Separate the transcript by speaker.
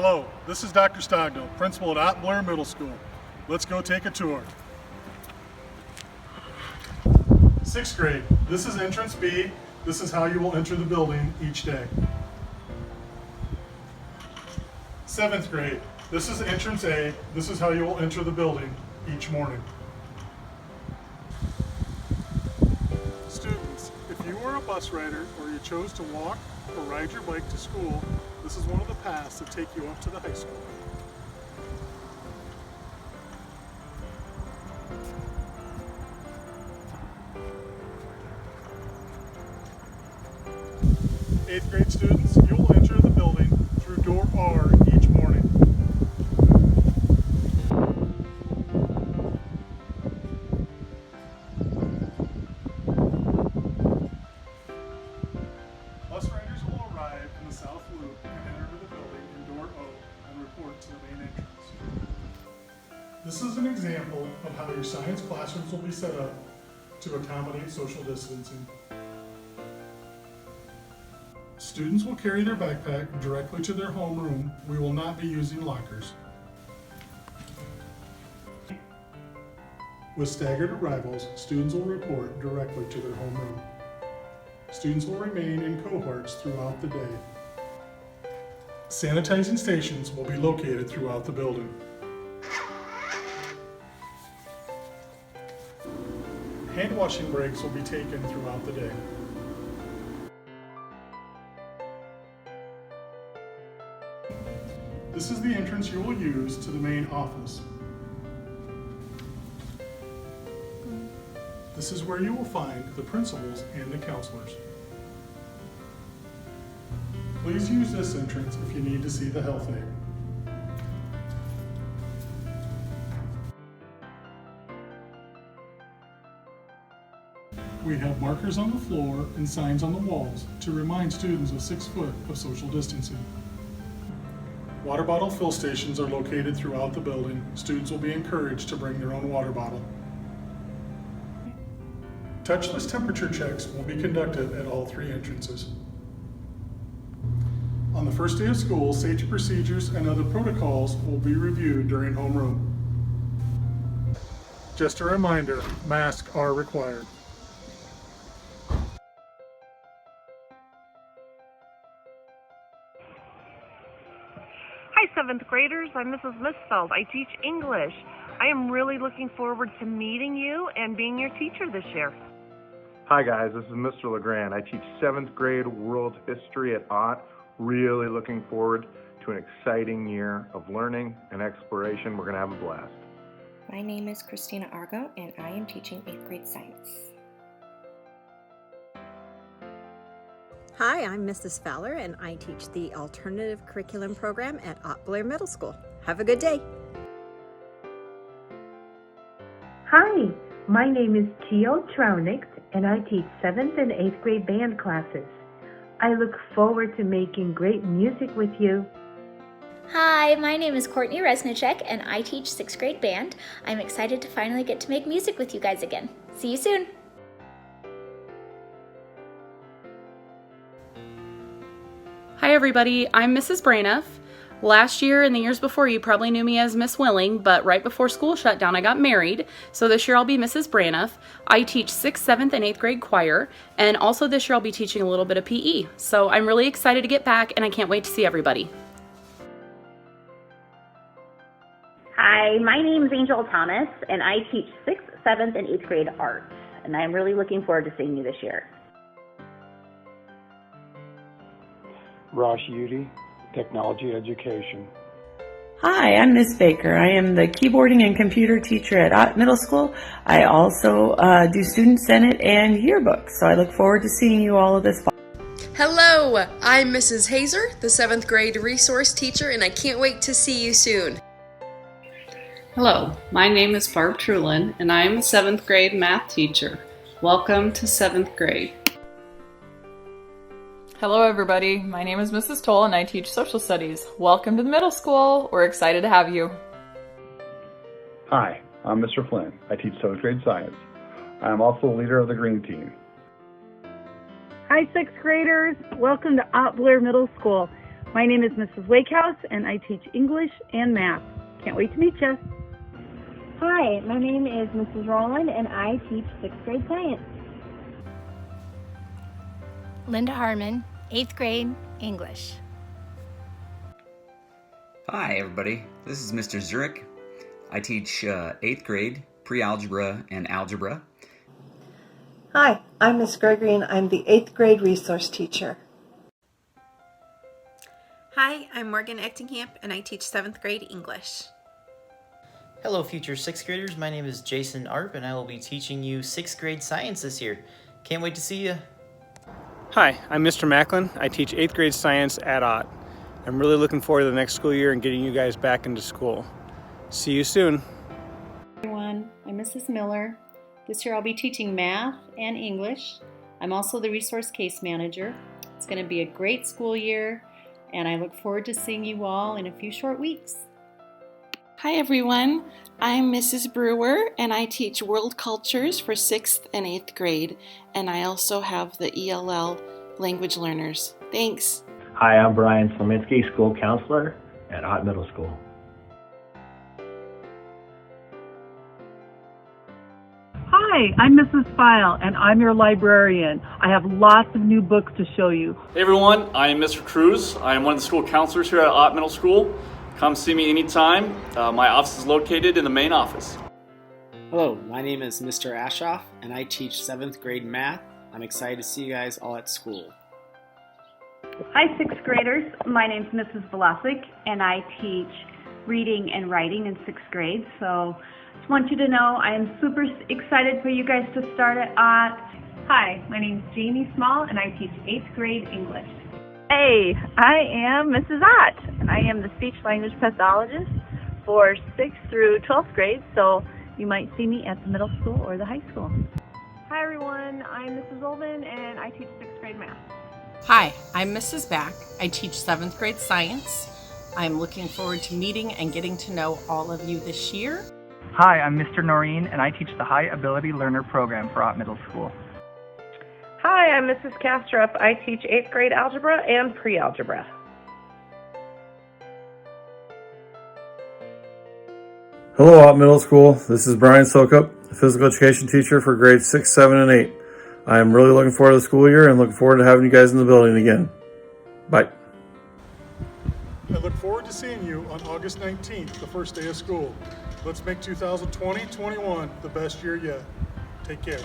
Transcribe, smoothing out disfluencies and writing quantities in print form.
Speaker 1: Hello, this is Dr. Stockdale, principal at Otte Blair Middle School. Let's go take a tour. 6th grade, this is entrance B. This is how you will enter the building each day. 7th grade, this is entrance A. This is how you will enter the building each morning. Students, if you were a bus rider or you chose to walk or ride your bike to school, this is one of the paths that take you up to the high school. Eighth grade students, you will enter the building through door R each morning. Bus riders will arrive in the South Loop and enter the building in door O and report to the main entrance. This is an example of how your science classrooms will be set up to accommodate social distancing. Students will carry their backpack directly to their homeroom. We will not be using lockers. With staggered arrivals, students will report directly to their homeroom. Students will remain in cohorts throughout the day. Sanitizing stations will be located throughout the building. Hand washing breaks will be taken throughout the day. This is the entrance you will use to the main office. This is where you will find the principals and the counselors. Please use this entrance if you need to see the health aide. We have markers on the floor and signs on the walls to remind students of 6 foot of social distancing. Water bottle fill stations are located throughout the building. Students will be encouraged to bring their own water bottle. Touchless temperature checks will be conducted at all 3 entrances. On the first day of school, safety procedures and other protocols will be reviewed during homeroom. Just a reminder, masks are required.
Speaker 2: Hi, 7th graders. I'm Mrs. Misfeld. I teach English. I am really looking forward to meeting you and being your teacher this year.
Speaker 3: Hi guys, this is Mr. LeGrand. I teach 7th grade world history at Ott. Really looking forward to an exciting year of learning and exploration. We're going to have a blast.
Speaker 4: My name is Christina Argo and I am teaching 8th grade science.
Speaker 5: Hi, I'm Mrs. Fowler and I teach the Alternative Curriculum Program at Otte Blair Middle School. Have a good day.
Speaker 6: Hi, my name is Tio Traunig and I teach 7th and 8th grade band classes. I look forward to making great music with you.
Speaker 7: Hi, my name is Courtney Resnicek and I teach 6th grade band. I'm excited to finally get to make music with you guys again. See you soon.
Speaker 8: Hi everybody, I'm Mrs. Braniff. Last year and the years before you probably knew me as Miss Willing, but right before school shut down I got married, so this year I'll be Mrs. Braniff. I teach 6th, 7th, and 8th grade choir, and also this year I'll be teaching a little bit of PE. So I'm really excited to get back and I can't wait to see everybody.
Speaker 9: Hi, my name is Angel Thomas and I teach 6th, 7th, and 8th grade art, and I'm really looking forward to seeing you this year.
Speaker 10: Rosh Yudi, Technology Education.
Speaker 11: Hi, I'm Miss Baker. I am the keyboarding and computer teacher at Ott Middle School. I also do Student Senate and yearbook, so I look forward to seeing you all this fall.
Speaker 12: Hello, I'm Mrs. Hazer, the 7th grade resource teacher, and I can't wait to see you soon.
Speaker 13: Hello, my name is Barb Trulin, and I am a 7th grade math teacher. Welcome to 7th grade.
Speaker 14: Hello everybody, my name is Mrs. Toll and I teach social studies. Welcome to the middle school, we're excited to have you.
Speaker 15: Hi, I'm Mr. Flynn. I teach 7th grade science. I am also the leader of the green team.
Speaker 16: Hi 6th graders, welcome to Otte Blair Middle School. My name is Mrs. Wakehouse, and I teach English and math. Can't wait to meet you.
Speaker 17: Hi, my name is Mrs. Rowland, and I teach 6th grade science.
Speaker 18: Linda Harmon, 8th grade English.
Speaker 19: Hi everybody, this is Mr. Zurich. I teach 8th grade pre-algebra and algebra.
Speaker 20: Hi, I'm Miss Gregory and I'm the 8th grade resource teacher.
Speaker 21: Hi, I'm Morgan Echtingham and I teach 7th grade English.
Speaker 22: Hello future 6th graders, my name is Jason Arp and I will be teaching you 6th grade science this year. Can't wait to see you.
Speaker 23: Hi, I'm Mr. Macklin. I teach 8th grade science at Ott. I'm really looking forward to the next school year and getting you guys back into school. See you soon.
Speaker 24: Everyone, I'm Mrs. Miller. This year I'll be teaching math and English. I'm also the resource case manager. It's going to be a great school year and I look forward to seeing you all in a few short weeks.
Speaker 25: Hi everyone, I'm Mrs. Brewer and I teach world cultures for 6th and 8th grade and I also have the ELL language learners. Thanks.
Speaker 26: Hi, I'm Brian Slominski, school counselor at Ott Middle School.
Speaker 27: Hi, I'm Mrs. File, and I'm your librarian. I have lots of new books to show you.
Speaker 28: Hey everyone, I am Mr. Cruz. I am one of the school counselors here at Ott Middle School. Come see me anytime. My office is located in the main office.
Speaker 29: Hello, my name is Mr. Ashoff, and I teach 7th grade math. I'm excited to see you guys all at school.
Speaker 30: Hi, 6th graders. My name's Mrs. Velasic, and I teach reading and writing in 6th grade. So just want you to know I am super excited for you guys to start at Ott.
Speaker 31: Hi, my name's Jamie Small, and I teach 8th grade English.
Speaker 32: Hey, I am Mrs. Ott, and I am the speech language pathologist for 6th through 12th grade, so you might see me at the middle school or the high school.
Speaker 31: Hi everyone, I'm Mrs. Olvin, and I teach 6th grade math.
Speaker 33: Hi, I'm Mrs. Back. I teach 7th grade science. I'm looking forward to meeting and getting to know all of you this year.
Speaker 34: Hi, I'm Mr. Noreen, and I teach the High Ability Learner program for Ott Middle School.
Speaker 35: Hi, I'm Mrs. Kastrup. I teach 8th grade algebra and pre-algebra.
Speaker 36: Hello, Ott Middle School. This is Brian Sokup, physical education teacher for grades 6, 7, and 8. I am really looking forward to the school year and looking forward to having you guys in the building again. Bye.
Speaker 1: I look forward to seeing you on August 19th, the first day of school. Let's make 2020-21 the best year yet. Take care.